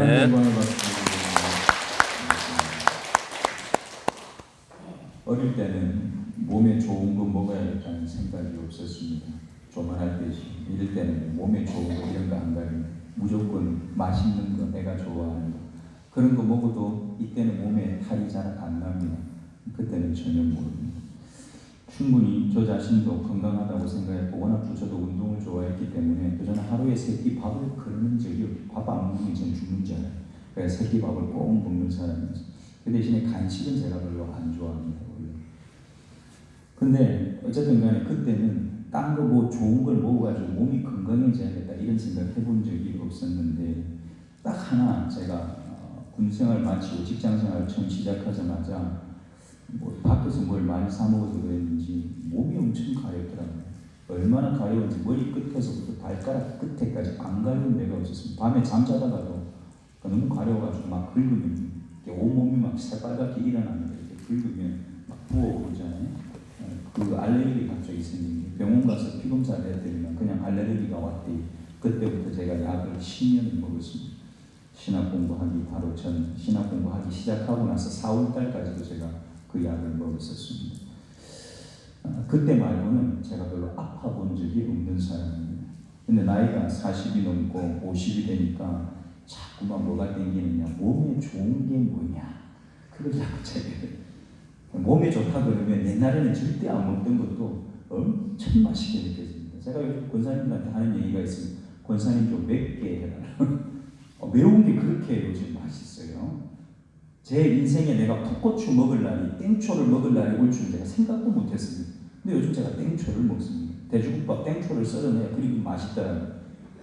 영광을 받습니다. 어릴 때는 몸에 좋은 거 먹어야겠다는 생각이 없었습니다. 조만할 때지. 이럴 때는 몸에 좋은 거 이런 거 안 가리고 무조건 맛있는 거, 내가 좋아하는 거 그런 거 먹어도 이때는 몸에 탈이 잘 안 납니다. 그때는 전혀 모릅니다. 충분히 저 자신도 건강하다고 생각했고 워낙 저도 운동을 좋아했기 때문에 저는 하루에 3끼 밥을 그러는 적이 없고 밥 안 먹으면 전 죽는 줄 알아요. 그래서 3끼 밥을 꼭 먹는 사람이었어요. 그 대신에 간식은 제가 별로 안 좋아합니다. 원래. 근데 어쨌든 간에 그때는 딴 거 뭐 좋은 걸 먹어가지고 몸이 건강해져야겠다 이런 생각 해본 적이 없었는데 딱 하나 제가 군생활 마치고 직장생활 처음 시작하자마자 뭐 밖에서 뭘 많이 사 먹어서 그랬는지 몸이 엄청 가렵더라고요. 얼마나 가려운지 머리 끝에서부터 발가락 끝에까지 안 가려운 데가 없었습니다. 밤에 잠자다가도 너무 가려워가지고 막 긁으면 온몸이 막 새빨갛게 일어납니다. 이렇게 긁으면 막 부어오르잖아요. 그 알레르기 갑자기 생긴 게 병원 가서 피검사를 했더니 그냥 알레르기가 왔대. 그때부터 제가 약을 10년을 먹었습니다. 신학 공부하기 바로 전 신학 공부하기 시작하고 나서 4월 달까지도 제가 그 약을 먹었었습니다. 그때 말고는 제가 별로 아파본 적이 없는 사람입니다. 근데 나이가 40이 넘고 50이 되니까 자꾸만 뭐가 땡기느냐, 몸에 좋은 게 뭐냐, 그걸 자꾸 제가 몸에 좋다 그러면 옛날에는 절대 안 먹던 것도 엄청 맛있게 느껴집니다. 제가 요즘 권사님들한테 하는 얘기가 있습니다. 권사님 좀 맵게 해라. 매운 게 그렇게 요즘 맛있어요. 제 인생에 내가 풋고추 먹을 날이, 땡초를 먹을 날이 올 줄 제가 생각도 못했습니다. 근데 요즘 제가 땡초를 먹습니다. 돼지국밥 땡초를 썰어내야 그리고 맛있더라고요.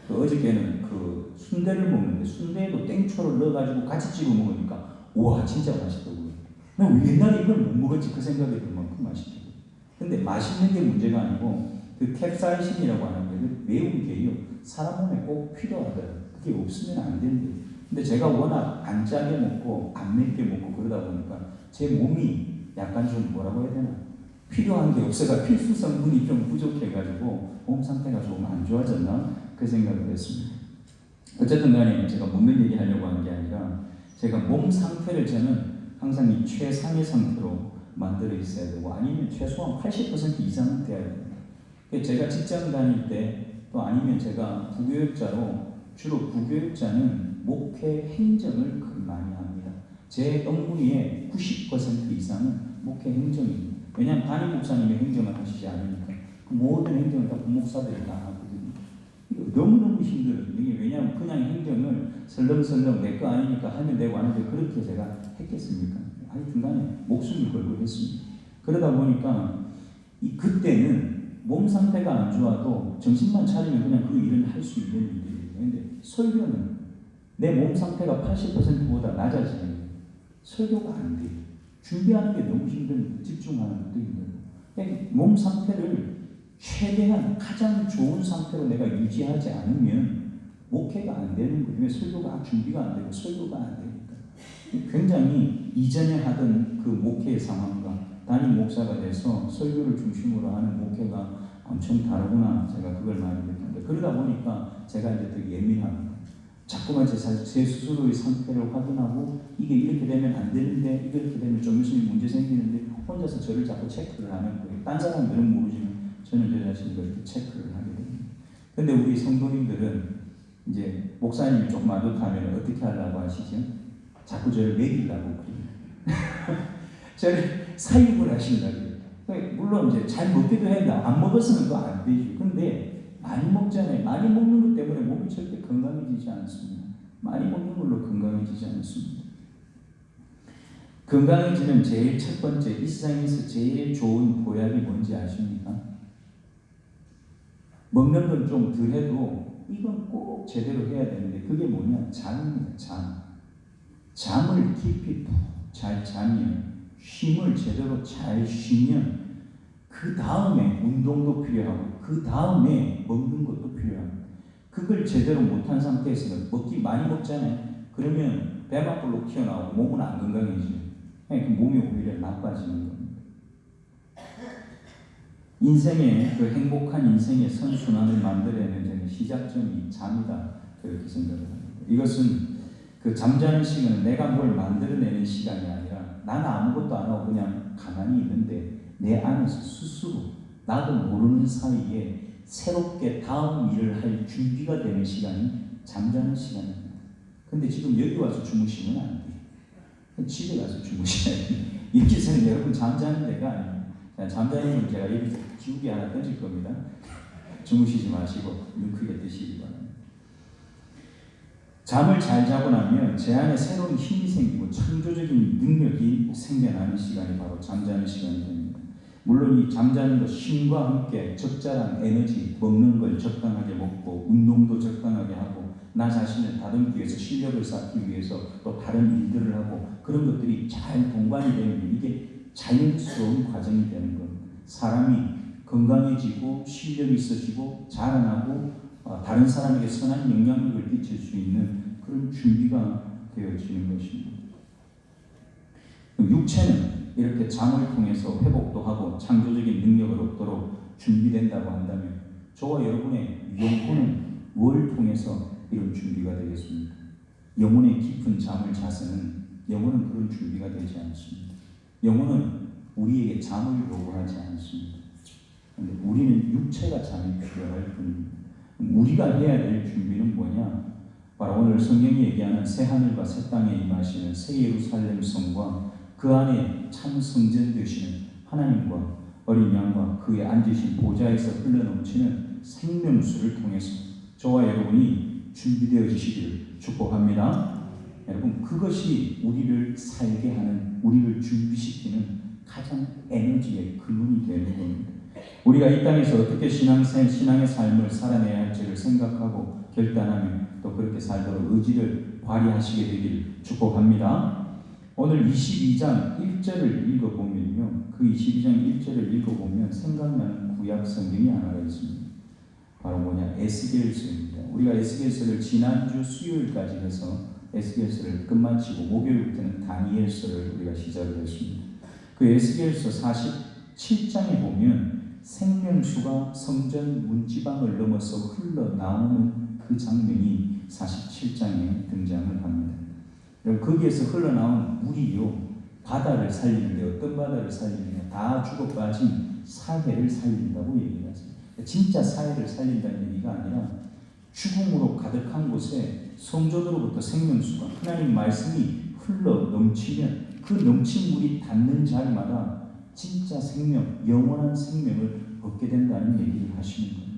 어저께는 그 순대를 먹는데 순대에도 땡초를 넣어가지고 같이 찍어 먹으니까 우와 진짜 맛있더라고요. 옛날에 이걸 못 먹었지 그 생각이 들 만큼 맛있더라고요. 근데 맛있는 게 문제가 아니고 그 캡사이신이라고 하는 게 매운 게요 사람 몸에 꼭 필요하더라고요. 그게 없으면 안 되는데 근데 제가 워낙 안 짜게 먹고 안 맵게 먹고 그러다 보니까 제 몸이 약간 좀 뭐라고 해야 되나 필요한 게 없어가 필수 성분이 좀 부족해가지고 몸 상태가 조금 안 좋아졌나 그 생각을 했습니다. 어쨌든 간에 제가 먹는 얘기 하려고 하는 게 아니라 제가 몸 상태를 저는 항상 이 최상의 상태로 만들어 있어야 되고 아니면 최소한 80% 이상은 돼야 됩니다. 제가 직장 다닐 때 또 아니면 제가 부교육자로 주로 부교육자는 목회 행정을 많이 합니다. 제 업무의 90% 이상은 목회 행정입니다. 왜냐하면 담임 목사님이 행정을 하시지 않으니까 그 모든 행정을 다 부목사들이 다 하거든요. 이거 너무너무 힘들어요. 이게 왜냐하면 그냥 행정을 설렁설렁 내 거 아니니까 하면 되고 하는데 그렇게 제가 했겠습니까? 하여튼 간에 목숨을 걸고 했습니다. 그러다 보니까 그때는 몸 상태가 안 좋아도 정신만 차리면 그냥 그 일을 할 수 있는 일들이에요. 그런데 설교는 내 몸 상태가 80%보다 낮아지면 설교가 안 돼요. 준비하는 게 너무 힘들고 집중하는 것도 힘들고 몸 상태를 최대한 가장 좋은 상태로 내가 유지하지 않으면 목회가 안 되는 거예요. 설교가 준비가 안 되고 설교가 안 되니까 굉장히 이전에 하던 그 목회의 상황과 담임 목사가 돼서 설교를 중심으로 하는 목회가 엄청 다르구나 제가 그걸 많이 느꼈는데 그러다 보니까 제가 이제 되게 예민합니다. 자꾸만 제 스스로의 상태를 확인하고 이게 이렇게 되면 안 되는데 이렇게 되면 좀 있으면 문제 생기는데 혼자서 저를 자꾸 체크를 하는 거예요. 딴 사람들은 모르지만 저는 제 자신을 그렇게 체크를 하게 됩니다. 근데 우리 성도님들은 이제 목사님이 조금 안 좋다면 어떻게 하려고 하시죠? 자꾸 저를 먹이려고 그래요. 저를 사육을 하신다고요. 물론 이제 잘 먹기도 해야 안 먹었으면 또 안 되죠. 근데 많이 먹잖아요. 많이 먹는 것 때문에 몸이 절대 건강해지지 않습니다. 많이 먹는 걸로 건강해지지 않습니다. 건강해지는 제일 첫 번째, 이 세상에서 제일 좋은 보약이 뭔지 아십니까? 먹는 건 좀 덜 해도 이건 꼭 제대로 해야 되는데 그게 뭐냐? 잠입니다. 잠을 깊이 푹 잘 자면 쉼을 제대로 잘 쉬면 그 다음에 운동도 필요하고 그 다음에 먹는 것도 필요합니다. 그걸 제대로 못한 상태에서는 많이 먹잖아요. 그러면 배만불로 튀어나오고 몸은 안 건강해지죠. 그 몸이 오히려 나빠지는 겁니다. 인생의 그 행복한 인생의 선순환을 만들어내는 시작점이 잠이다 그렇게 생각을 합니다. 이것은 그 잠자는 시간은 내가 뭘 만들어내는 시간이 아니라 나는 아무것도 안 하고 그냥 가만히 있는데 내 안에서 스스로 나도 모르는 사이에 새롭게 다음 일을 할 준비가 되는 시간이 잠자는 시간입니다. 근데 지금 여기 와서 주무시면 안 돼요. 집에 가서 주무셔야 돼요. 여기서는 여러분 잠자는 데가 아니에요. 잠자는 건 제가 여기서 기우개 하나 던질 겁니다. 주무시지 마시고 눈 크게 뜨시기 바랍니다. 잠을 잘 자고 나면 제 안에 새로운 힘이 생기고 창조적인 능력이 생겨나는 시간이 바로 잠자는 시간이 됩니다. 물론 이 잠자는 것 쉼과 함께 적절한 에너지, 먹는 걸 적당하게 먹고 운동도 적당하게 하고 나 자신을 다듬기 위해서 실력을 쌓기 위해서 또 다른 일들을 하고 그런 것들이 잘 동반이 되면 이게 자연스러운 과정이 되는 겁니다. 사람이 건강해지고 실력이 있어지고 자라나고 다른 사람에게 선한 영향력을 끼칠 수 있는 그런 준비가 되어지는 것입니다. 육체는 이렇게 잠을 통해서 회복도 하고 창조적인 능력을 얻도록 준비된다고 한다면 저와 여러분의 영혼은 뭘 통해서 이런 준비가 되겠습니까? 영혼의 깊은 잠을 자서는 영혼은 그런 준비가 되지 않습니다. 영혼은 우리에게 잠을 요구하지 않습니다. 그런데 우리는 육체가 잠이 필요할 뿐입니다. 우리가 해야 될 준비는 뭐냐? 바로 오늘 성경이 얘기하는 새 하늘과 새 땅에 임하시는 새 예루살렘 성과 그 안에 참 성전 되시는 하나님과 어린 양과 그의 앉으신 보좌에서 흘러넘치는 생명수를 통해서 저와 여러분이 준비되어지시기를 축복합니다. 여러분 그것이 우리를 살게 하는 우리를 준비시키는 가장 에너지의 근원이 되는 겁니다. 우리가 이 땅에서 어떻게 신앙의 삶을 살아내야 할지를 생각하고 결단하며 또 그렇게 살도록 의지를 발휘하시게 되기를 축복합니다. 오늘 22장 1절을 읽어보면요. 그 22장 1절을 읽어보면 생각나는 구약 성경이 하나가 있습니다. 바로 뭐냐? 에스겔서입니다. 우리가 에스겔서를 지난주 수요일까지 해서 에스겔서를 끝마치고 목요일부터는 다니엘서를 우리가 시작을 했습니다. 그 에스겔서 47장에 보면 생명수가 성전 문지방을 넘어서 흘러나오는 그 장면이 47장에 등장을 합니다. 거기에서 흘러나온 물이요 바다를 살리는데 어떤 바다를 살리느냐? 다 죽어 빠진 사해를 살린다고 얘기를 하습니다. 진짜 사해를 살린다는 얘기가 아니라 죽음으로 가득한 곳에 성전으로부터 생명수가 하나님 말씀이 흘러 넘치면 그 넘친 물이 닿는 자리마다 진짜 생명, 영원한 생명을 얻게 된다는 얘기를 하시는 겁니다.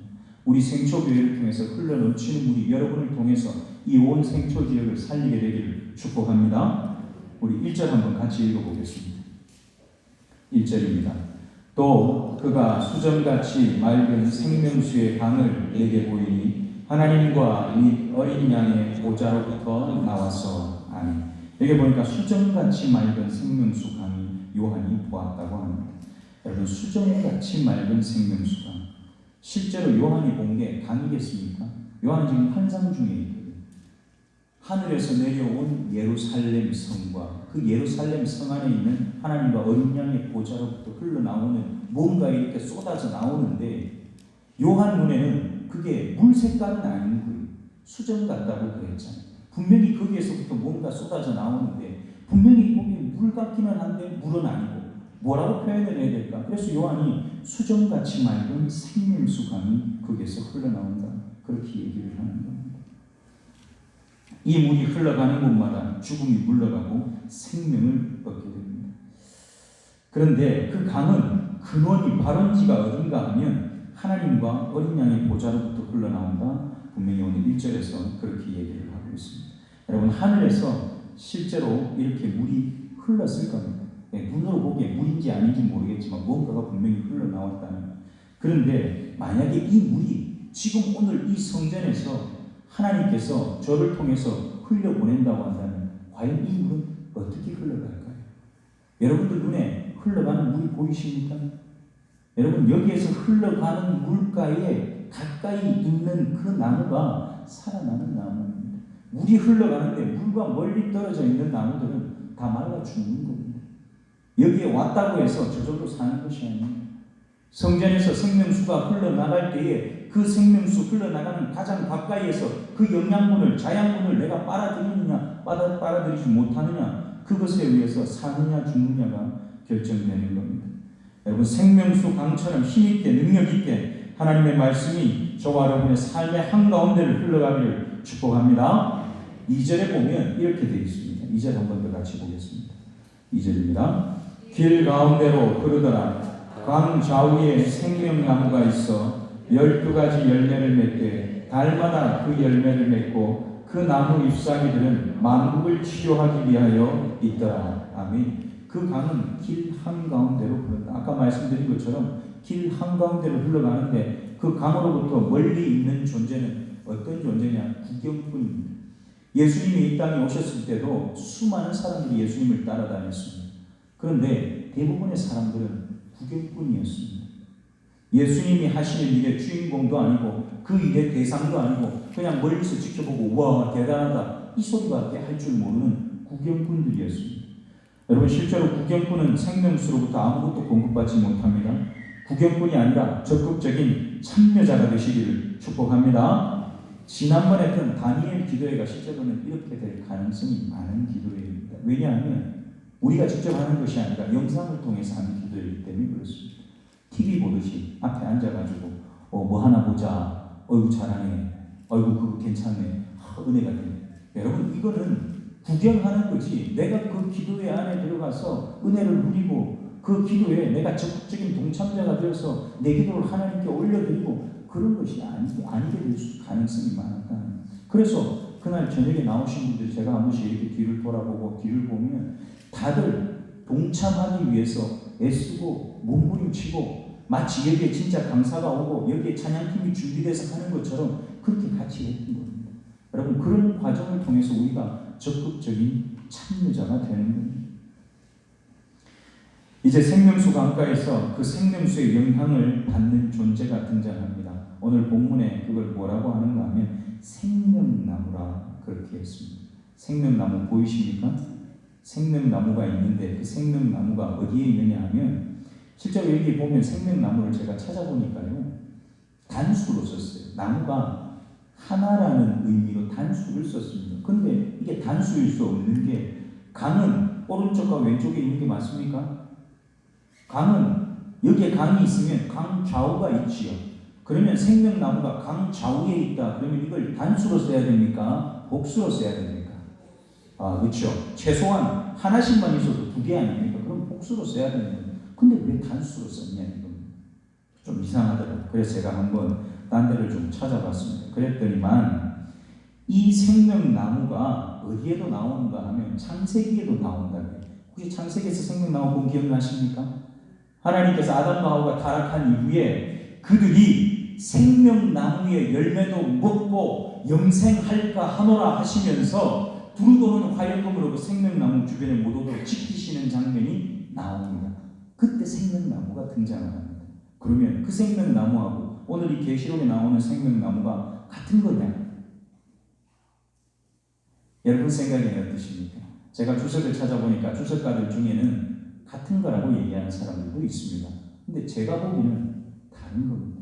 우리 생초교회를 통해서 흘러 넘치는 물이 여러분을 통해서 이 온 생초 지역을 살리게 되기를 축복합니다. 우리 1절 한번 같이 읽어보겠습니다. 1절입니다. 또 그가 수정같이 맑은 생명수의 강을 내게 보이니 하나님과 이 어린 양의 보좌로부터 나와서 아멘. 여기 보니까 수정같이 맑은 생명수 강이 요한이 보았다고 합니다. 여러분 수정같이 맑은 생명수 강 실제로 요한이 본 게 강이겠습니까? 요한은 지금 환상 중에 있거든요. 하늘에서 내려온 예루살렘 성과 그 예루살렘 성 안에 있는 하나님과 어린 양의 보좌로부터 흘러나오는 뭔가 이렇게 쏟아져 나오는데 요한 눈에는 그게 물 색깔은 아닌 거예요. 수정 같다고 그랬잖아요. 분명히 거기에서부터 뭔가 쏟아져 나오는데 분명히 보기에 물 같기는 한데 물은 아니고 뭐라고 표현을 해야 될까? 그래서 요한이 수정같이 맑은 생명수 강이 거기에서 흘러나온다. 그렇게 얘기를 하는 겁니다. 이 물이 흘러가는 곳마다 죽음이 물러가고 생명을 얻게 됩니다. 그런데 그 강은 근원이 발원지가 어딘가 하면 하나님과 어린 양의 보좌로부터 흘러나온다. 분명히 오늘 1절에서 그렇게 얘기를 하고 있습니다. 여러분 하늘에서 실제로 이렇게 물이 흘렀을 겁니다. 눈으로 보기에 물인지 아닌지 모르겠지만 뭔가가 분명히 흘러나왔다는. 그런데 만약에 이 물이 지금 오늘 이 성전에서 하나님께서 저를 통해서 흘려보낸다고 한다면 과연 이 물은 어떻게 흘러갈까요? 여러분들 눈에 흘러가는 물이 보이십니까? 여러분 여기에서 흘러가는 물가에 가까이 있는 그 나무가 살아나는 나무입니다. 물이 흘러가는데 물과 멀리 떨어져 있는 나무들은 다 말라 죽는 겁니다. 여기에 왔다고 해서 저절로 사는 것이 아닙니다. 성전에서 생명수가 흘러나갈 때에 그 생명수 흘러나가는 가장 가까이에서 그 영양분을, 자양분을 내가 빨아들이느냐 빨아들이지 못하느냐, 그것에 의해서 사느냐 죽느냐가 결정되는 겁니다. 여러분, 생명수 강처럼 힘있게 능력있게 하나님의 말씀이 저와 여러분의 삶의 한가운데를 흘러가기를 축복합니다. 2절에 보면 이렇게 되어 있습니다. 2절 한 번 더 같이 보겠습니다. 2절입니다. 길 가운데로 흐르더라. 강 좌우에 생명나무가 있어 12가지 열매를 맺되 달마다 그 열매를 맺고 그 나무 잎사귀들은 만국을 치료하기 위하여 있더라. 아멘. 그 강은 길 한가운데로 흐른다. 아까 말씀드린 것처럼 길 한가운데로 흘러가는데 그 강으로부터 멀리 있는 존재는 어떤 존재냐? 구경꾼입니다. 예수님이 이 땅에 오셨을 때도 수많은 사람들이 예수님을 따라다녔습니다. 그런데 대부분의 사람들은 구경꾼이었습니다. 예수님이 하시는 일의 주인공도 아니고 그 일의 대상도 아니고 그냥 멀리서 지켜보고 와 대단하다 이 소리밖에 할 줄 모르는 구경꾼들이었습니다. 여러분, 실제로 구경꾼은 생명수로부터 아무것도 공급받지 못합니다. 구경꾼이 아니라 적극적인 참여자가 되시기를 축복합니다. 지난번에 했던 다니엘 기도회가 실제로는 이렇게 될 가능성이 많은 기도회입니다. 왜냐하면 우리가 직접 하는 것이 아니라 영상을 통해서 하는 기도회이기 때문에 그렇습니다. TV 보듯이 앞에 앉아가지고 뭐 하나 보자, 어이구 잘하네, 어이구 그거 괜찮네, 은혜가 되네. 여러분, 이거는 구경하는 거지, 내가 그 기도회 안에 들어가서 은혜를 누리고 그 기도에 내가 적극적인 동참자가 되어서 내 기도를 하나님께 올려드리고 그런 것이 아니게 될 가능성이 많다. 그래서 그날 저녁에 나오신 분들 제가 한 번씩 이렇게 뒤를 돌아보고 뒤를 보면 다들 동참하기 위해서 애쓰고 몸부림치고 마치 여기에 진짜 강사가 오고 여기에 찬양팀이 준비돼서 하는 것처럼 그렇게 같이 했던 겁니다. 여러분, 그런 과정을 통해서 우리가 적극적인 참여자가 되는 겁니다. 이제 생명수 강가에서 그 생명수의 영향을 받는 존재가 등장합니다. 오늘 본문에 그걸 뭐라고 하는가 하면 생명나무라 그렇게 했습니다. 생명나무 보이십니까? 생명나무가 있는데 그 생명나무가 어디에 있느냐 하면 실제로 여기 보면 생명나무를 제가 찾아보니까요, 단수로 썼어요. 나무가 하나라는 의미로 단수를 썼습니다. 근데 이게 단수일 수 없는 게 강은 오른쪽과 왼쪽에 있는 게 맞습니까? 강은 여기에 강이 있으면 강 좌우가 있지요. 그러면 생명나무가 강 좌우에 있다. 그러면 이걸 단수로 써야 됩니까? 복수로 써야 됩니까? 그렇죠. 최소한 하나씩만 있어도 2개 아닙니까? 그럼 복수로 써야 되는 거예요. 근데 왜 단수로 썼냐 이건 좀 이상하더라고요. 그래서 제가 한번 딴 데를 좀 찾아봤습니다. 그랬더니만 이 생명나무가 어디에도 나오는가 하면 창세기에도 나온다고요. 혹시 창세기에서 생명나무 본 기억나십니까? 하나님께서 아담과 하와가 타락한 이후에 그들이 생명나무의 열매도 먹고 영생할까 하노라 하시면서 두루도는 화염금으로 그 생명나무 주변에 못 오도록 지키시는 장면이 나옵니다. 그때 생명나무가 등장을 합니다. 그러면 그 생명나무하고 오늘 이 계시록에 나오는 생명나무가 같은 거냐? 여러분 생각에는 어떠십니까? 제가 주석을 찾아보니까 주석가들 중에는 같은 거라고 얘기하는 사람들도 있습니다. 근데 제가 보기에는 다른 겁니다.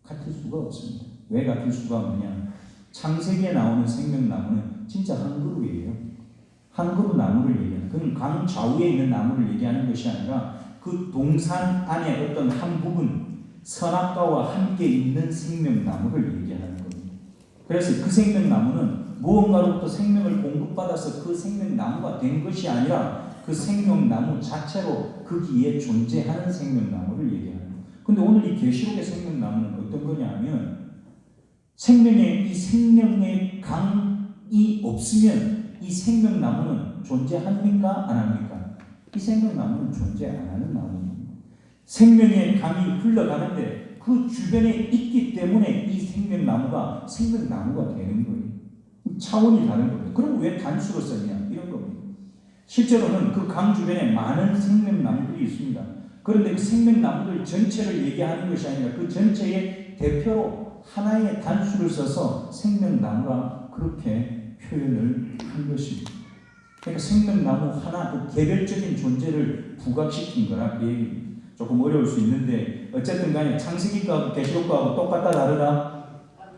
같을 수가 없습니다. 왜 같을 수가 없느냐? 창세기에 나오는 생명나무는 진짜 한 그루예요. 한 그루 나무를 얘기하는, 그건 강 좌우에 있는 나무를 얘기하는 것이 아니라 그 동산 안에 어떤 한 부분, 선악과와 함께 있는 생명나무를 얘기하는 겁니다. 그래서 그 생명나무는 무언가로부터 생명을 공급받아서 그 생명나무가 된 것이 아니라 그 생명나무 자체로 거기에 존재하는 생명나무를 얘기하는 거예요. 근데 오늘 이 계시록의 생명나무는 어떤 거냐 하면 이 생명의 강이 없으면 이 생명나무는 존재합니까? 안 합니까? 이 생명나무는 존재 안 하는 나무입니다. 생명의 강이 흘러가는데 그 주변에 있기 때문에 이 생명나무가 되는 거예요. 차원이 다른 겁니다. 그럼 왜 단수로 썼냐? 이런 겁니다. 실제로는 그 강 주변에 많은 생명나무들이 있습니다. 그런데 그 생명나무들 전체를 얘기하는 것이 아니라 그 전체의 대표로 하나의 단수를 써서 생명나무라 그렇게 표현을 한 것입니다. 그러니까 생명나무 하나, 그 개별적인 존재를 부각시킨 거라 그 얘기입니다. 조금 어려울 수 있는데 어쨌든 간에 창세기과하고 계시록과하고 똑같다 다르다?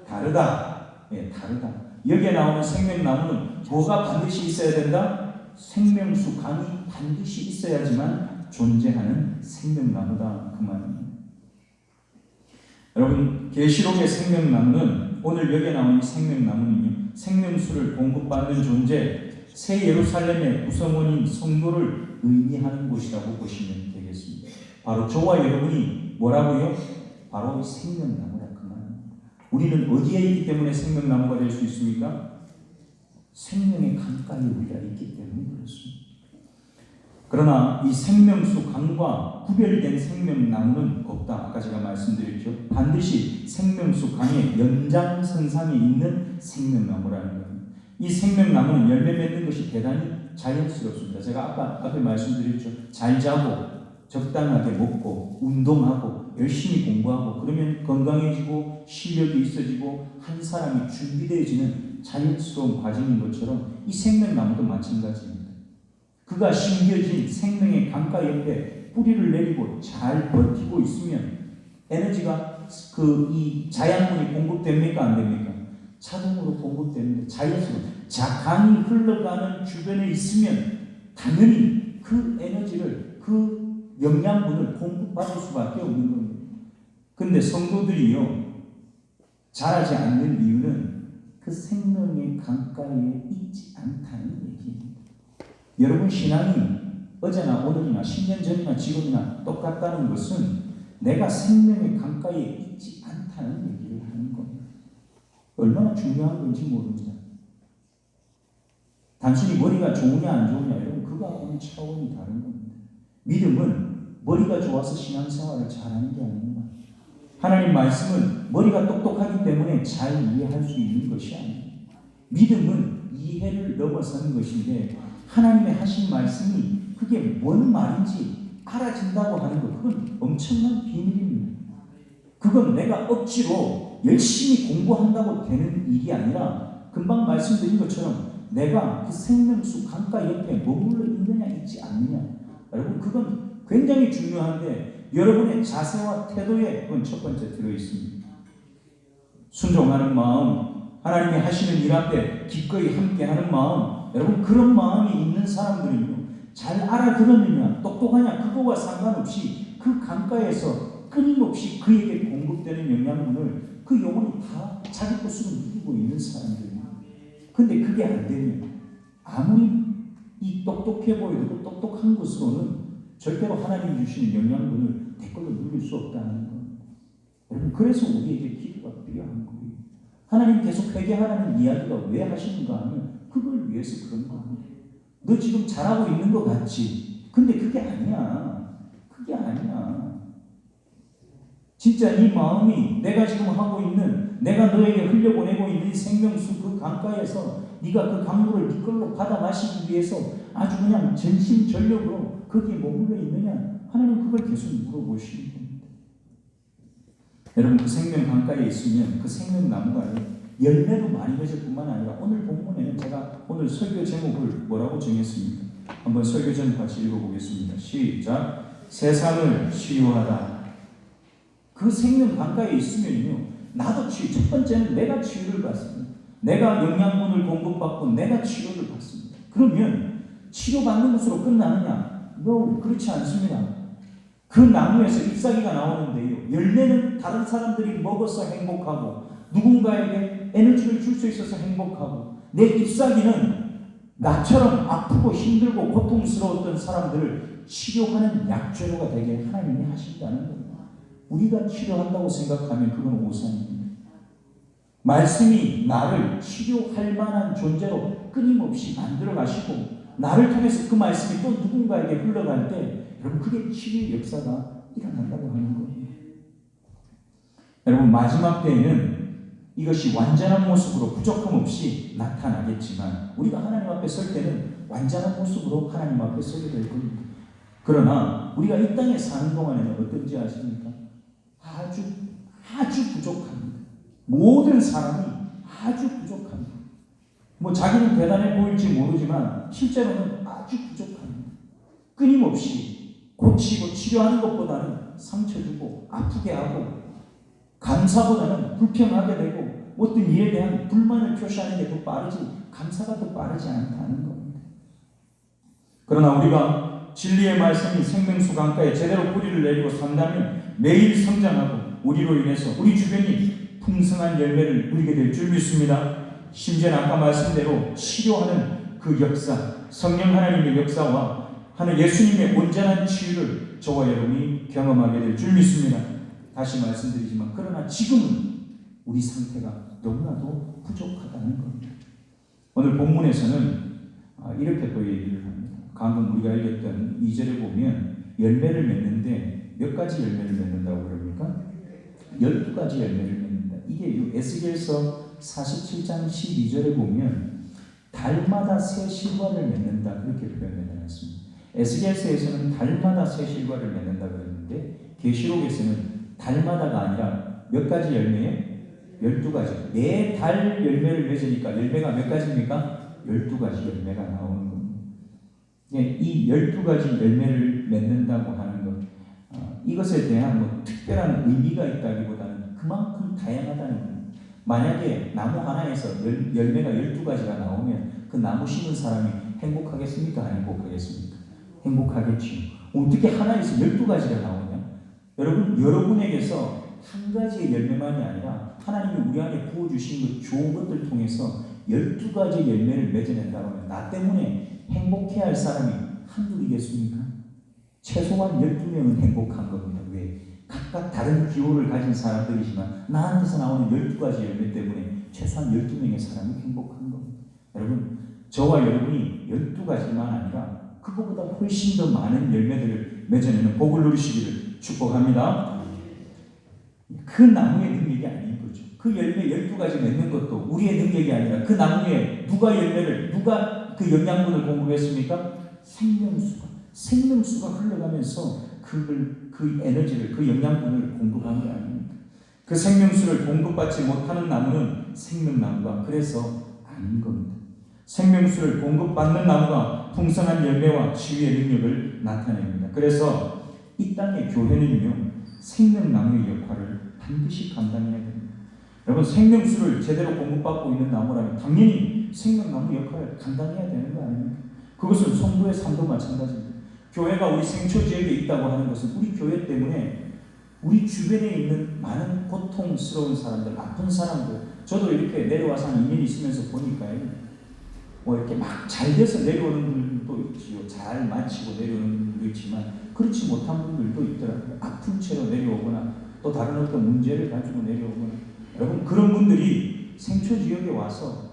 다르다. 예, 다르다. 여기에 나오는 생명나무는 뭐가 반드시 있어야 된다? 생명수 강이 반드시 있어야지만 존재하는 생명나무다 그 말입니다. 여러분 계시록의 생명나무는 오늘 여기에 나오는 생명나무는요, 생명수를 공급받는 존재, 새 예루살렘의 구성원인 성도를 의미하는 곳이라고 보시면 되겠습니다. 바로 저와 여러분이 뭐라고요? 바로 생명나무라 그 말입니다. 우리는 어디에 있기 때문에 생명나무가 될 수 있습니까? 생명의 강가에 우리가 있기 때문에 그렇습니다. 그러나 이 생명수 강과 구별된 생명나무는 없다. 아까 제가 말씀드렸죠. 반드시 생명수 강의 연장선상에 있는 생명나무라는 겁니다. 이 생명나무는 열매 맺는 것이 대단히 자연스럽습니다. 제가 아까 앞에 말씀드렸죠. 잘 자고 적당하게 먹고 운동하고 열심히 공부하고 그러면 건강해지고 실력이 있어지고 한 사람이 준비되어지는 자연스러운 과정인 것처럼 이 생명나무도 마찬가지입니다. 그가 심겨진 생명의 강가 옆에 뿌리를 내리고 잘 버티고 있으면 에너지가 이 자양분이 공급됩니까? 안 됩니까? 자동으로 공급되는데 자연스러워. 강이 흘러가는 주변에 있으면 당연히 그 에너지를 그 영양분을 공급받을 수밖에 없는 겁니다. 근데 성도들이요 자라지 않는 이유는 그 생명의 강가에 있지 않다는 얘기입니다. 여러분 신앙이 어제나 오늘이나 10년 전이나 지금이나 똑같다는 것은 내가 생명의 강가에 있지 않다는 얘기를 하는 겁니다. 얼마나 중요한 건지 모릅니다. 단순히 머리가 좋으냐 안 좋으냐 여러분 그거하고는 차원이 다른 겁니다. 믿음은 머리가 좋아서 신앙생활을 잘하는 게 아닙니다. 하나님 말씀은 머리가 똑똑하기 때문에 잘 이해할 수 있는 것이 아닙니다. 믿음은 이해를 넘어서는 것인데 하나님의 하신 말씀이 그게 뭔 말인지 알아진다고 하는 것 그건 엄청난 비밀입니다. 그건 내가 억지로 열심히 공부한다고 되는 일이 아니라 금방 말씀드린 것처럼 내가 그 생명수 강가 옆에 머물러 있느냐 있지 않느냐 여러분 그건 굉장히 중요한데 여러분의 자세와 태도에 그건 첫 번째 들어있습니다. 순종하는 마음 하나님이 하시는 일 앞에 기꺼이 함께하는 마음 여러분 그런 마음이 있는 사람들은요 잘 알아들었느냐 똑똑하냐 그거와 상관없이 그 강가에서 끊임없이 그에게 공급되는 영양분을 그 영혼이 다 자기 것으로 누리고 있는 사람들이에요. 근데 그게 안 되면 아무리 이 똑똑해 보여도 똑똑한 것으로는 절대로 하나님 주시는 영양분을 대걸로 누릴 수 없다는 거예요. 여러분 그래서 우리에게 기도가 필요한 거예요. 하나님 계속 회개하라는 이야기가 왜 하시는가 하면 그걸 위해서 그런 겁니다. 너 지금 잘하고 있는 것 같지? 근데 그게 아니야. 그게 아니야. 진짜 이 마음이 내가 지금 하고 있는 내가 너에게 흘려보내고 있는 생명수 그 강가에서 네가 그 강물을 네 걸로 받아 마시기 위해서 아주 그냥 전심전력으로 거기에 머물러 있느냐? 하나님 그걸 계속 물어보시는 겁니다. 여러분 그 생명 강가에 있으면 그 생명나무가 열매도 많이 맺을 뿐만 아니라 오늘 본문에는 제가 오늘 설교 제목을 뭐라고 정했습니까? 한번 설교전 같이 읽어보겠습니다. 시작. 세상을 치유하라. 그 생명 강가에 있으면요 나도 첫 번째는 내가 치유를 받습니다. 내가 영양분을 공급받고 내가 치료를 받습니다. 그러면 치료받는 것으로 끝나느냐? No, 그렇지 않습니다. 그 나무에서 잎사귀가 나오는데요 열매는 다른 사람들이 먹어서 행복하고 누군가에게 에너지를 줄 수 있어서 행복하고 내 잎사귀는 나처럼 아프고 힘들고 고통스러웠던 사람들을 치료하는 약재료가 되게 하나님이 하신다는 겁니다. 우리가 치료한다고 생각하면 그건 오산입니다. 말씀이 나를 치료할 만한 존재로 끊임없이 만들어 가시고 나를 통해서 그 말씀이 또 누군가에게 흘러갈 때 여러분 그게 치유의 역사가 일어난다고 하는 거예요. 여러분 마지막 때에는 이것이 완전한 모습으로 부족함 없이 나타나겠지만 우리가 하나님 앞에 설 때는 완전한 모습으로 하나님 앞에 서게 될 겁니다. 그러나 우리가 이 땅에 사는 동안에는 어떤지 아십니까? 아주 부족합니다. 모든 사람이 아주 부족합니다. 뭐 자기는 대단해 보일지 모르지만 실제로는 아주 부족합니다. 끊임없이 고치고 치료하는 것보다는 상처 주고 아프게 하고 감사보다는 불평하게 되고 어떤 일에 대한 불만을 표시하는 게 더 빠르지 감사가 더 빠르지 않다는 겁니다. 그러나 우리가 진리의 말씀이 생명수 강가에 제대로 뿌리를 내리고 산다면 매일 성장하고 우리로 인해서 우리 주변이 풍성한 열매를 누리게 될 줄 믿습니다. 심지어는 아까 말씀대로 치료하는 그 역사, 성령 하나님의 역사와 하는 예수님의 온전한 치유를 저와 여러분이 경험하게 될 줄 믿습니다. 다시 말씀드리지만 그러나 지금은 우리 상태가 너무나도 부족하다는 겁니다. 오늘 본문에서는 이렇게 또 얘기를 합니다. 방금 우리가 읽었던 2절에 보면 열매를 맺는데 몇 가지 열매를 맺는다고 그럽니까? 12가지 열매를 맺는다. 이게 에스겔서 47장 12절에 보면 달마다 새 실과를 맺는다 그렇게 표현해 놨습니다. 에스겔서에서는 달마다 새 실과를 맺는다 그랬는데 계시록에서는 달마다가 아니라 몇 가지 열매에 12가지. 매달 열매를 맺으니까 열매가 몇 가지입니까? 12가지 열매가 나오는 겁니다. 이 12가지 열매를 맺는다고 하는 것, 이것에 대한 뭐 특별한 의미가 있다기보다는 그만큼 다양하다는 겁니다. 만약에 나무 하나에서 열매가 12가지가 나오면 그 나무 심은 사람이 행복하겠습니까? 안 행복하겠습니까? 행복하겠지요. 어떻게 하나에서 12가지가 나오냐? 여러분에게서 한 가지의 열매만이 아니라 하나님이 우리 안에 부어주신 그 좋은 것들 통해서 12가지 열매를 맺어낸다고 하면 나 때문에 행복해야 할 사람이 한둘이겠습니까? 최소한 12명은 행복한 겁니다. 왜? 각각 다른 기호를 가진 사람들이지만 나한테서 나오는 12가지 열매 때문에 최소한 12명의 사람이 행복한 겁니다. 여러분, 저와 여러분이 12가지만 아니라 그거보다 훨씬 더 많은 열매들을 맺어내는 복을 누리시기를 축복합니다. 그 나무의 능력이 아닌 거죠. 그 열매 12가지 맺는 것도 우리의 능력이 아니라 그 나무에 누가 그 영양분을 공급했습니까? 생명수가 흘러가면서 그 에너지를, 그 영양분을 공급한 게 아닙니다. 그 생명수를 공급받지 못하는 나무는 생명나무가 그래서 아닌 겁니다. 생명수를 공급받는 나무가 풍성한 열매와 치유의 능력을 나타냅니다. 그래서 이 땅의 교회는요, 생명나무의 역할을 반드시 감당해야 됩니다. 여러분, 생명수를 제대로 공급받고 있는 나무라면 당연히 생명나무 역할을 감당해야 되는 거 아닙니까? 그것은 성도의 삶도 마찬가지입니다. 교회가 우리 생초지역에 있다고 하는 것은 우리 교회 때문에 우리 주변에 있는 많은 고통스러운 사람들, 아픈 사람들, 저도 이렇게 내려와서 한 2년 있으면서 보니까요, 뭐 이렇게 막 잘 돼서 내려오는 분들도 있지요. 잘 마치고 내려오는 분들도 있지만 그렇지 못한 분들도 있더라고요. 아픈 채로 내려오거나 또 다른 어떤 문제를 가지고 내려오거나. 여러분, 그런 분들이 생초지역에 와서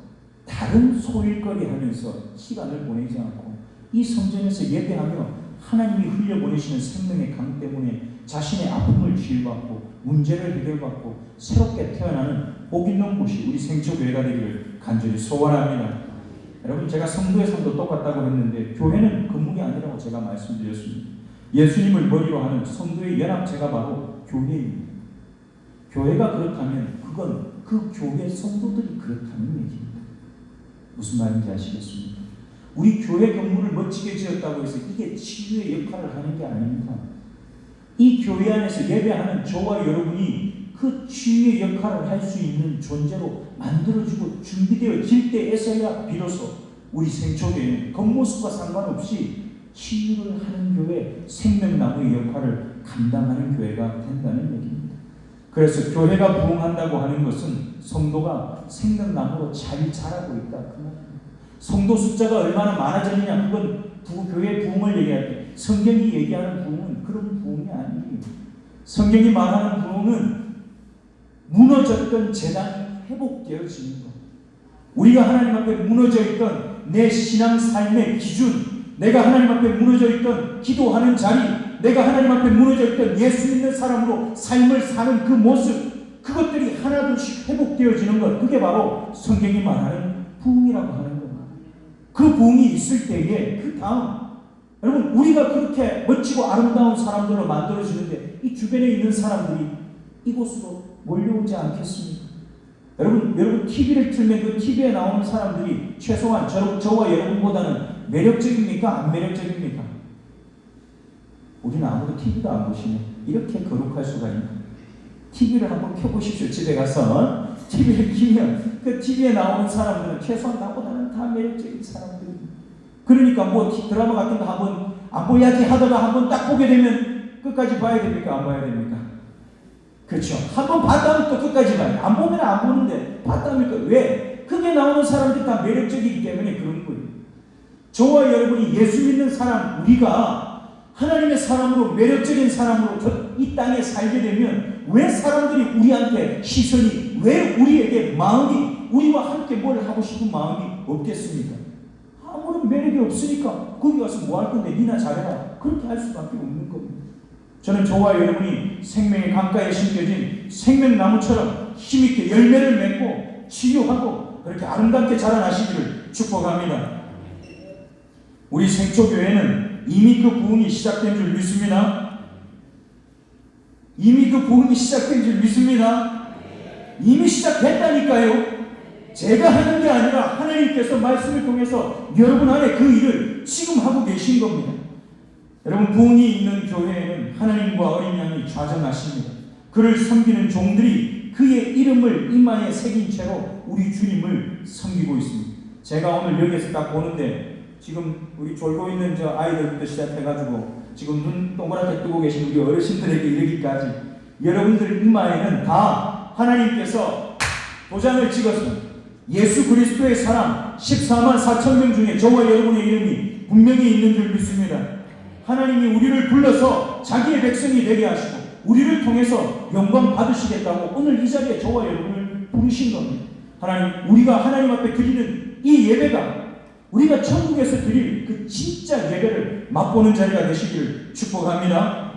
다른 소일거리 하면서 시간을 보내지 않고 이 성전에서 예배하며 하나님이 흘려보내시는 생명의 강 때문에 자신의 아픔을 치유받고 문제를 해결받고 새롭게 태어나는 복 있는 곳이 우리 생초교회가 되기를 간절히 소원합니다. 여러분, 제가 성도의 삶도 똑같다고 했는데 교회는 건물이 아니라고 제가 말씀드렸습니다. 예수님을 머리로 하는 성도의 연합체가 바로 교회입니다. 교회가 그렇다면 그건 그 교회 성도들이 그렇다는 얘기입니다. 무슨 말인지 아시겠습니까? 우리 교회 건물을 멋지게 지었다고 해서 이게 치유의 역할을 하는 게 아닙니다. 이 교회 안에서 예배하는 저와 여러분이 그 치유의 역할을 할 수 있는 존재로 만들어지고 준비되어질 때에서야 비로소 우리 생초교회는 겉모습과 상관없이 치유를 하는 교회, 생명나무의 역할을 감당하는 교회가 된다는 얘기입니다. 그래서 교회가 부흥한다고 하는 것은 성도가 생명나무로 잘 자라고 있다. 그 말입니다. 성도 숫자가 얼마나 많아졌느냐, 그건 교회 부흥을 얘기할 때 성경이 얘기하는 부흥은 그런 부흥이 아니에요. 성경이 말하는 부흥은 무너졌던 재단이 회복되어지는 것. 우리가 하나님 앞에 무너져 있던 내 신앙 삶의 기준, 내가 하나님 앞에 무너져 있던 기도하는 자리, 내가 하나님 앞에 무너져 있던 예수 믿는 사람으로 삶을 사는 그 모습, 그것들이 하나둘씩 회복되어지는 것, 그게 바로 성경이 말하는 부흥이라고 하는 겁니다. 그 부흥이 있을 때에 그 다음, 여러분, 우리가 그렇게 멋지고 아름다운 사람들로 만들어지는데 이 주변에 있는 사람들이 이곳으로 몰려오지 않겠습니까? 여러분 TV를 틀면 그 TV에 나오는 사람들이 최소한 저와 여러분보다는 매력적입니까? 안 매력적입니까? 우리는 아무도 TV도 안 보시네. 이렇게 거룩할 수가 있나? TV를 한번 켜보십시오. 집에 가서 TV를 키면 그 TV에 나오는 사람들은 최소한 나보다는 다 매력적인 사람들입니다. 그러니까 뭐 드라마 같은 거 한번 안 보야지 하다가 한번 딱 보게 되면 끝까지 봐야 됩니까? 안 봐야 됩니까? 그렇죠. 한번 봤다면 또 끝까지 봐요. 안 보면 안 보는데 봤다니까. 왜? 그게 나오는 사람들이 다 매력적이기 때문에 그런 거예요. 저와 여러분이 예수 믿는 사람, 우리가 하나님의 사람으로, 매력적인 사람으로 이 땅에 살게 되면 왜 사람들이 우리한테 시선이, 왜 우리에게 마음이, 우리와 함께 뭘 하고 싶은 마음이 없겠습니까? 아무런 매력이 없으니까 거기 가서 뭐 할 건데 니나 잘해라. 그렇게 할 수밖에 없는 겁니다. 저는 저와 여러분이 생명의 강가에 심겨진 생명나무처럼 힘있게 열매를 맺고 치유하고 그렇게 아름답게 자라나시기를 축복합니다. 우리 생초교회는 이미 그 부흥이 시작된 줄 믿습니다. 이미 그 부흥이 시작된 줄 믿습니다. 이미 시작됐다니까요. 제가 하는 게 아니라 하나님께서 말씀을 통해서 여러분 안에 그 일을 지금 하고 계신 겁니다. 여러분, 부흥이 있는 교회에는 하나님과 어린 양이 좌정하십니다. 그를 섬기는 종들이 그의 이름을 이마에 새긴 채로 우리 주님을 섬기고 있습니다. 제가 오늘 여기에서 딱 보는데 지금 우리 졸고 있는 저 아이들부터 시작해가지고 지금 눈 동그랗게 뜨고 계신 우리 어르신들에게 이르기까지 여러분들 이마에는 다 하나님께서 도장을 찍었습니다. 예수 그리스도의 사람 14만 4천 명 중에 저와 여러분의 이름이 분명히 있는 줄 믿습니다. 하나님이 우리를 불러서 자기의 백성이 되게 하시고 우리를 통해서 영광 받으시겠다고 오늘 이 자리에 저와 여러분을 부르신 겁니다. 하나님, 우리가 하나님 앞에 드리는 이 예배가 우리가 천국에서 드릴 그 진짜 예배를 맛보는 자리가 되시기를 축복합니다.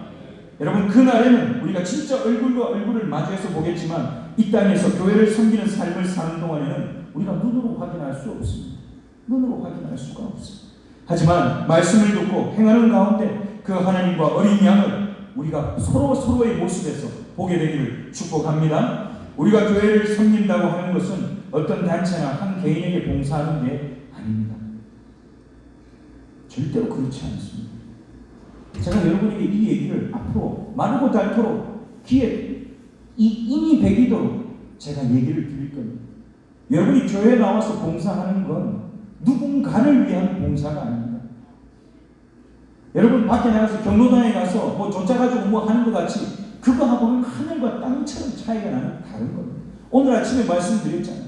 여러분, 그날에는 우리가 진짜 얼굴과 얼굴을 마주해서 보겠지만 이 땅에서 교회를 섬기는 삶을 사는 동안에는 우리가 눈으로 확인할 수 없습니다. 눈으로 확인할 수가 없습니다. 하지만 말씀을 듣고 행하는 가운데 그 하나님과 어린 양을 우리가 서로의 모습에서 보게 되기를 축복합니다. 우리가 교회를 섬긴다고 하는 것은 어떤 단체나 한 개인에게 봉사하는 게 아닙니다. 절대로 그렇지 않습니다. 제가 여러분에게 이 얘기를 앞으로 마르고 닳도록 귀에 인이 배기도록 제가 얘기를 드릴 겁니다. 여러분이 교회에 나와서 봉사하는 건 누군가를 위한 봉사가 아닙니다. 여러분 밖에 나가서 경로당에 가서 뭐 쫓아가지고 뭐 하는 것 같이 그거하고는 하늘과 땅처럼 차이가 나는 다른 겁니다. 오늘 아침에 말씀드렸잖아요.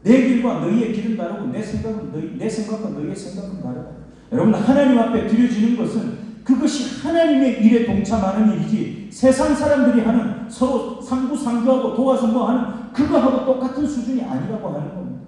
내 길과 너희의 길은 다르고 내 생각과 너희의 생각은 다르다. 여러분, 하나님 앞에 드려지는 것은 그것이 하나님의 일에 동참하는 일이지 세상 사람들이 하는 서로 상부상조하고 도와서 뭐 하는 그거하고 똑같은 수준이 아니라고 하는 겁니다.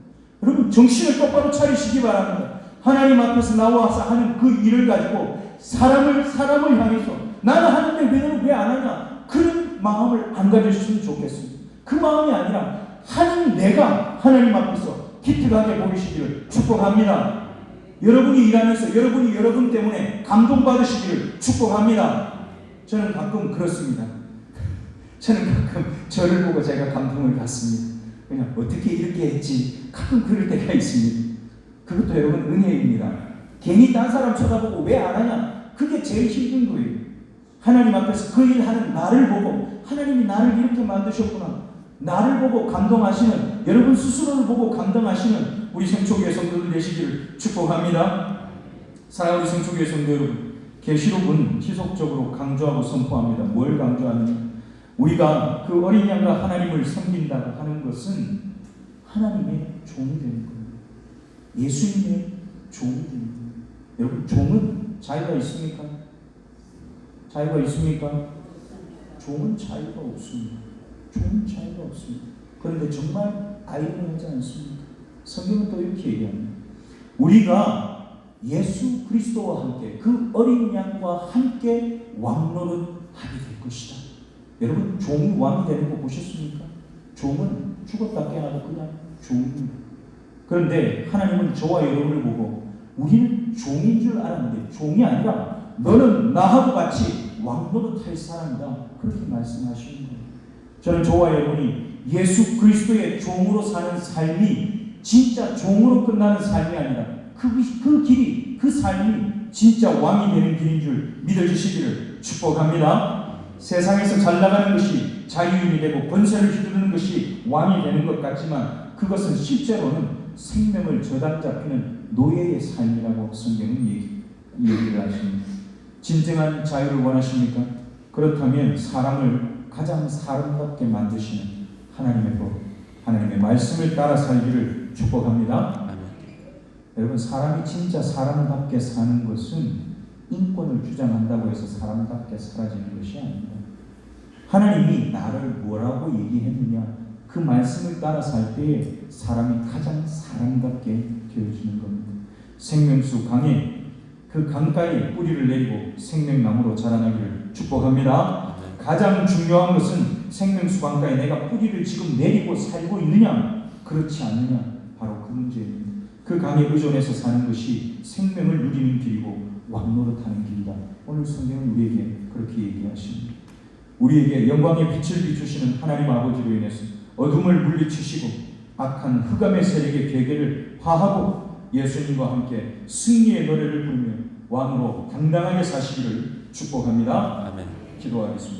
여러분, 정신을 똑바로 차리시기 바랍니다. 하나님 앞에서 나와서 하는 그 일을 가지고 사람을 향해서 나는 하는데 왜 너는 왜 안 하냐, 그런 마음을 안 가지셨으면 좋겠습니다. 그 마음이 아니라 하는 내가 하나님 앞에서 기특하게 보이시기를 축복합니다. 여러분이 일하면서 여러분이 여러분 때문에 감동받으시기를 축복합니다. 저는 가끔 그렇습니다. 저는 가끔 저를 보고 제가 감동을 받습니다. 그냥 어떻게 이렇게 했지, 가끔 그럴 때가 있습니다. 그것도 여러분 은혜입니다. 괜히 딴 사람 쳐다보고 왜 안 하냐, 그게 제일 힘든 거예요. 하나님 앞에서 그 일하는 나를 보고 하나님이 나를 이렇게 만드셨구나, 나를 보고 감동하시는, 여러분 스스로를 보고 감동하시는 우리 생초교회 성도들 되시기를 축복합니다. 사랑하는 우리 생초교회 성도 여러분, 계시록은 지속적으로 강조하고 선포합니다. 뭘 강조하느냐, 우리가 그 어린 양과 하나님을 섬긴다고 하는 것은 하나님의 종이 되는 겁니다. 예수님의 종이 되는 겁니다. 여러분, 종은 자유가 있습니까? 자유가 있습니까? 종은 자유가 없습니다. 종은 자유가 없습니다. 그런데 정말 아이러니하지 않습니까? 성경은 또 이렇게 얘기합니다. 우리가 예수 그리스도와 함께 그 어린 양과 함께 왕노릇하게 될 것이다. 여러분, 종이 왕이 되는 거 보셨습니까? 종은 죽었다 깨어나도 그냥 종입니다. 그런데 하나님은 저와 여러분을 보고 우리는 종인 줄 알았는데 종이 아니라 너는 나하고 같이 왕노릇할 사람이다, 그렇게 말씀하시는 거예요. 저는 저와 여러분이 예수 그리스도의 종으로 사는 삶이 진짜 종으로 끝나는 삶이 아니라 그 길이 그 삶이 진짜 왕이 되는 길인 줄 믿어주시기를 축복합니다. 세상에서 잘 나가는 것이 자유인이 되고 권세를 휘두르는 것이 왕이 되는 것 같지만 그것은 실제로는 생명을 저당잡히는 노예의 삶이라고 성경은 얘기를 하십니다. 진정한 자유를 원하십니까? 그렇다면 사람을 가장 사람답게 만드시는 하나님의 법, 하나님의 말씀을 따라 살기를 축복합니다. 여러분, 사람이 진짜 사람답게 사는 것은 인권을 주장한다고 해서 사람답게 사라지는 것이 아닙니다. 하나님이 나를 뭐라고 얘기했느냐, 그 말씀을 따라 살 때에 사람이 가장 사람답게 되어지는 겁니다. 생명수 강에 그 강가에 뿌리를 내리고 생명나무로 자라나기를 축복합니다. 가장 중요한 것은 생명수 강가에 내가 뿌리를 지금 내리고 살고 있느냐, 그렇지 않느냐, 바로 그 문제입니다. 그 강에 의존해서 사는 것이 생명을 누리는 길이고 왕노릇하는 길이다. 오늘 성경은 우리에게 그렇게 얘기하십니다. 우리에게 영광의 빛을 비추시는 하나님 아버지로 인해서 어둠을 물리치시고 악한 흑암의 세력의 괴계를 화하고 예수님과 함께 승리의 노래를 부르며 왕으로 당당하게 사시기를 축복합니다. 아멘. 기도하겠습니다.